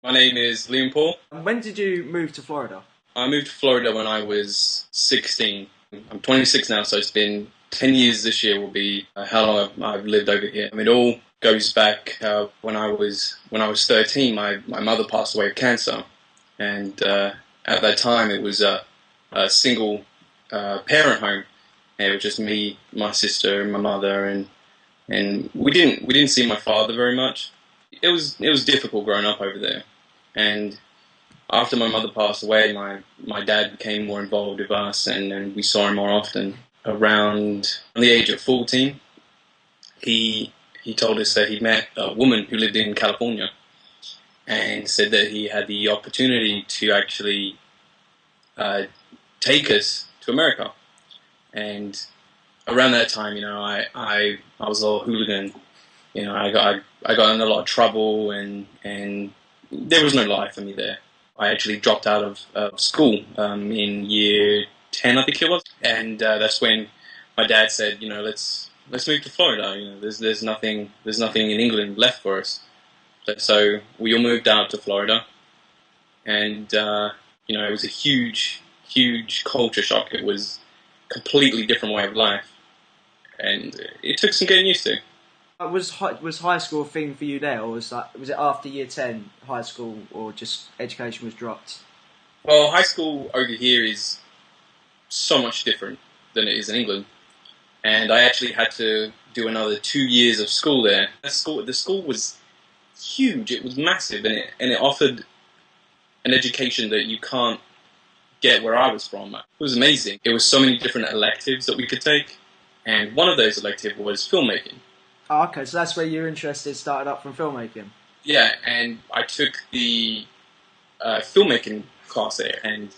My name is Liam Paul. And when did you move to Florida? I moved to Florida when I was 16. I'm 26 now, so it's been 10 years this year will be how long I've lived over here. I mean, it all goes back when I was 13. My mother passed away of cancer, and at that time it was a single parent home. And it was just me, my sister, and my mother, and we didn't see my father very much. It was difficult growing up over there, and after my mother passed away, my dad became more involved with us, and we saw him more often. Around the age of 14, he told us that he met a woman who lived in California, and said that he had the opportunity to actually take us to America. And around that time, I was a little hooligan. I got in a lot of trouble, and there was no life for me there. I actually dropped out of school in year 10, I think it was, and that's when my dad said, let's move to Florida. There's nothing in England left for us. So we all moved out to Florida, and it was a huge culture shock. It was a completely different way of life, and it took some getting used to. Was high school a thing for you there, or was it after year 10 high school, or just education was dropped? Well, high school over here is so much different than it is in England, and I actually had to do another 2 years of school there. The school was huge. It was massive, and it offered an education that you can't get where I was from. It was amazing. It was so many different electives that we could take, and one of those electives was filmmaking. Oh, okay, so that's where your interest started up from filmmaking. Yeah, and I took the filmmaking class there, and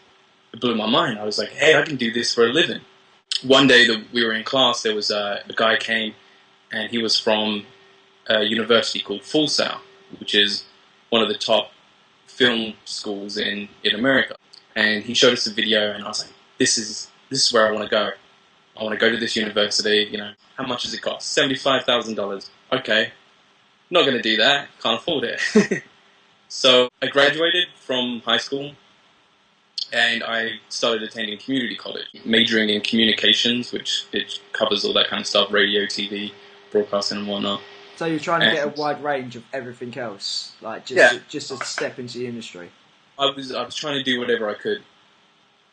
it blew my mind. I was like, hey, I can do this for a living. One day that we were in class, there was a guy came, and he was from a university called Full Sail, which is one of the top film schools in America. And he showed us a video, and I was like, this is where I want to go. I want to go to this university, How much does it cost? $75,000. Okay, not going to do that. Can't afford it. So I graduated from high school, and I started attending community college, majoring in communications, which it covers all that kind of stuff, radio, TV, broadcasting and whatnot. So you're trying to get a wide range of everything else, like just a step into the industry. I was trying to do whatever I could.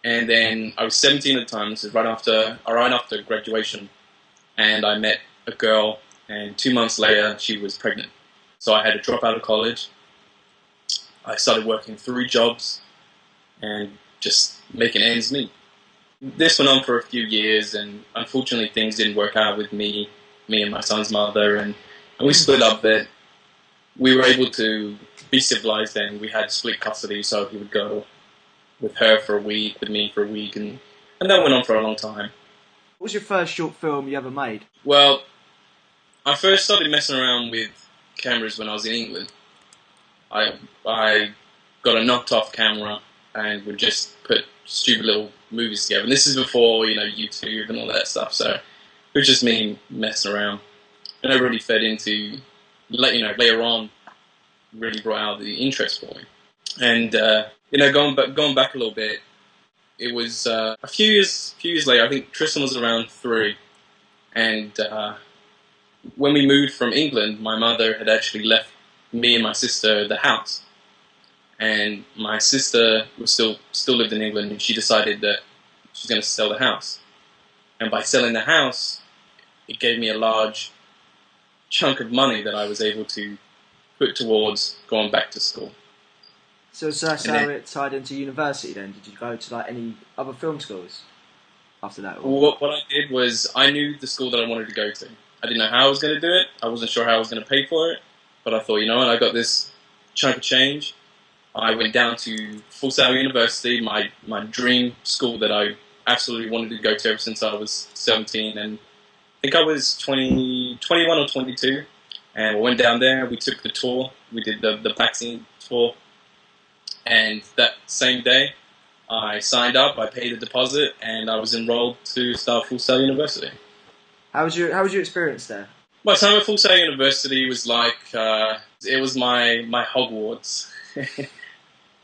And then I was 17 at the time, this is right after graduation, and I met a girl, and 2 months later she was pregnant. So I had to drop out of college. I started working 3 jobs and just making ends meet. This went on for a few years, and unfortunately things didn't work out with me and my son's mother, and we split up. But we were able to be civilized, and we had split custody, so he would go with her for a week, with me for a week, and that went on for a long time. What was your first short film you ever made? Well, I first started messing around with cameras when I was in England. I got a knocked off camera and would just put stupid little movies together. And this is before, YouTube and all that stuff, so it was just me messing around. And I really fed into, later on, really brought out the interest for me. And going back a little bit, it was a few years later. I think Tristan was around 3, and when we moved from England, my mother had actually left me and my sister the house, and my sister was still lived in England, and she decided that she's going to sell the house. And by selling the house, it gave me a large chunk of money that I was able to put towards going back to school. So that's how it tied into university then? Did you go to any other film schools after that? What I did was, I knew the school that I wanted to go to. I didn't know how I was going to do it. I wasn't sure how I was going to pay for it. But I thought, I got this chunk of change. I went down to Full Sail University, my dream school that I absolutely wanted to go to ever since I was 17. And I think I was 21 or 22. And we went down there, we took the tour. We did the vaccine tour. And that same day, I signed up, I paid a deposit, and I was enrolled to start Full Sail University. How was your experience there? My time at Full Sail University was like, it was my Hogwarts.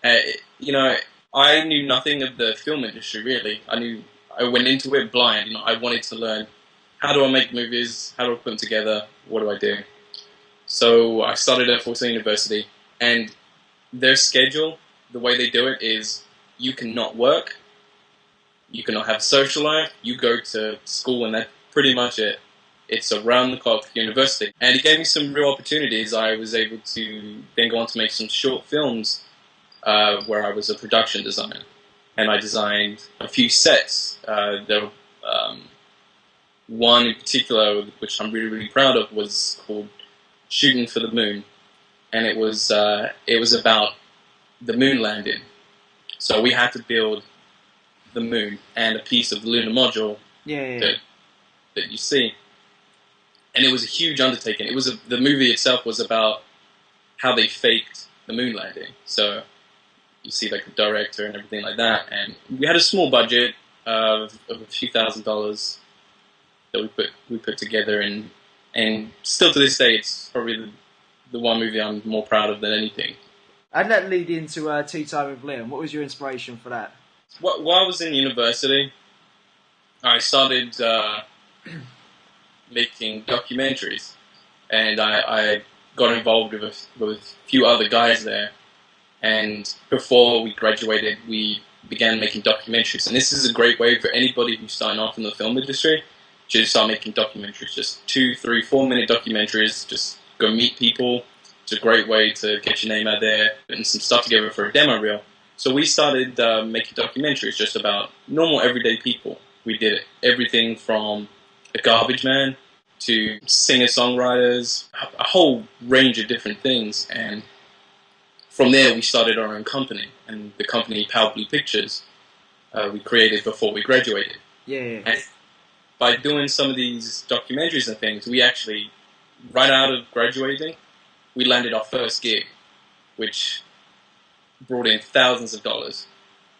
Uh, you know, I knew nothing of the film industry really. I went into it blind. I wanted to learn how do I make movies, how do I put them together, what do I do. So I started at Fulton University, and their schedule, the way they do it is you cannot work, you cannot have a social life, you go to school, and that's pretty much it. It's around the clock university. And it gave me some real opportunities. I was able to then go on to make some short films where I was a production designer. And I designed a few sets. One in particular, which I'm really, really proud of, was called Shooting for the Moon. And it was about the moon landing. So we had to build the moon and a piece of the lunar module that you see. And it was a huge undertaking. The movie itself was about how they faked the moon landing. So you see like the director and everything like that. And we had a small budget of a few $1,000s that we put together, and still to this day it's probably the one movie I'm more proud of than anything. And that lead into Tea Time with Liam. What was your inspiration for that? While I was in university, I started making documentaries, and I got involved with a few other guys there. And before we graduated, we began making documentaries. And this is a great way for anybody who's starting off in the film industry to start making documentaries. Just 2, 3, 4-minute documentaries. Just go meet people. It's a great way to get your name out there, putting some stuff together for a demo reel. So we started making documentaries just about normal everyday people. We did everything from a garbage man to singer-songwriters, a whole range of different things. And from there, we started our own company, and the company Power Blue Pictures we created before we graduated. Yeah. And by doing some of these documentaries and things, we actually, right out of graduating, we landed our first gig, which brought in thousands of dollars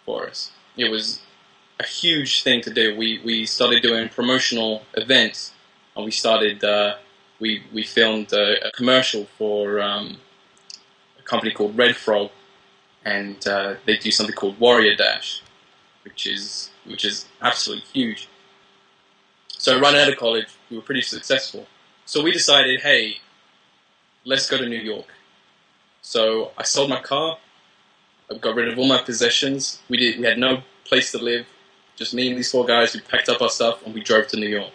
for us. It was a huge thing to do. We started doing promotional events, and we started we filmed a commercial for a company called Red Frog, and they do something called Warrior Dash, which is absolutely huge. So right out of college, we were pretty successful. So we decided, hey, let's go to New York. So I sold my car. I got rid of all my possessions. We had no place to live. Just me and these 4 guys. We packed up our stuff and we drove to New York.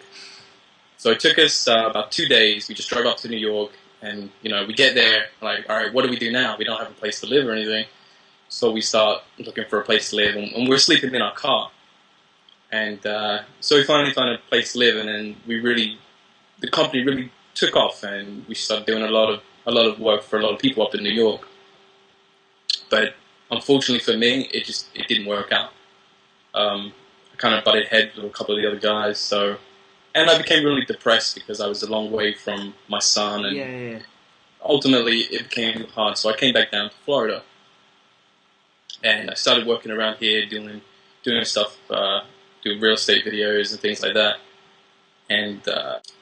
So it took us about 2 days. We just drove up to New York, and we get there. Like, all right, what do we do now? We don't have a place to live or anything. So we start looking for a place to live, and we're sleeping in our car. And so we finally found a place to live, and then the company really took off, and we started doing a lot of work for a lot of people up in New York. But unfortunately for me, it didn't work out. I kind of butted heads with a couple of the other guys, and I became really depressed because I was a long way from my son, and ultimately it became hard. So I came back down to Florida, and I started working around here, doing stuff, doing real estate videos and things like that. And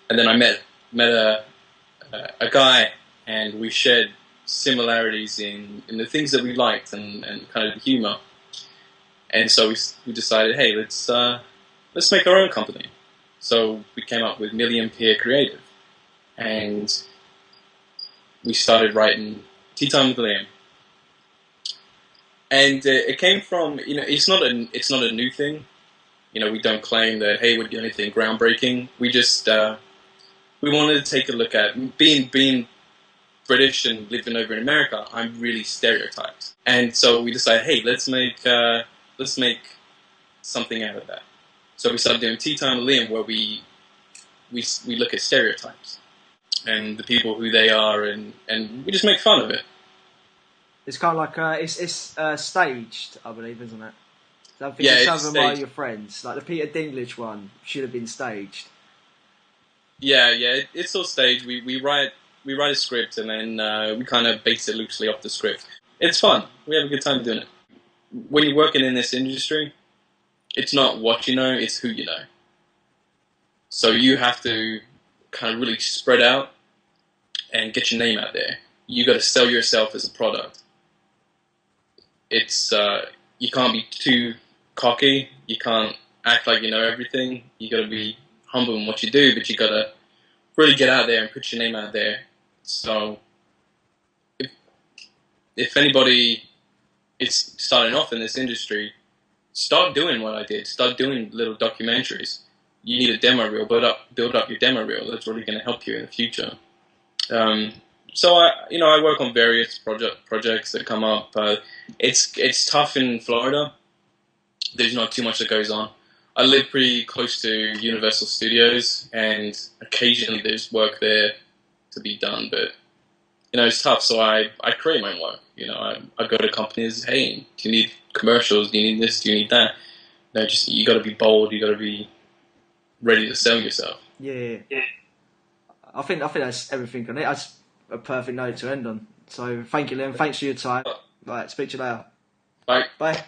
then I met a guy, and we shared similarities in the things that we liked and kind of the humor. And so we decided, hey, let's make our own company. So we came up with Million Peer Creative, and we started writing Tea Time with Liam. And it came from, it's not a new thing. We don't claim that, hey, we're doing anything groundbreaking. We just we wanted to take a look at being British and living over in America. I'm really stereotyped, and so we decided, hey, let's make something out of that. So we started doing Tea Time with Liam, where we look at stereotypes and the people who they are, and we just make fun of it. It's kind of like it's staged, I believe, isn't it? So I think some of them are your friends. Like the Peter Dinklage one should have been staged. Yeah, it's all staged. We write a script, and then we kind of base it loosely off the script. It's fun. We have a good time doing it. When you're working in this industry, it's not what you know, it's who you know. So you have to kind of really spread out and get your name out there. You got to sell yourself as a product. it's you can't be too cocky. You can't act like you know everything. You got to be humble in what you do, but you got to really get out there and put your name out there. So if anybody is starting off in this industry, start doing what I did. Start doing little documentaries. You need a demo reel. Build up your demo reel. That's really going to help you in the future. So I work on various projects that come up. It's tough in Florida. There's not too much that goes on. I live pretty close to Universal Studios, and occasionally there's work there to be done. But it's tough. So I create my own work. I go to companies. Hey, do you need commercials? Do you need this? Do you need that? No, just you got to be bold. You got to be ready to sell yourself. Yeah. I think that's everything on it. That's a perfect note to end on. So thank you, Liam. Thanks for your time. Right, speak to you later. Bye. Bye.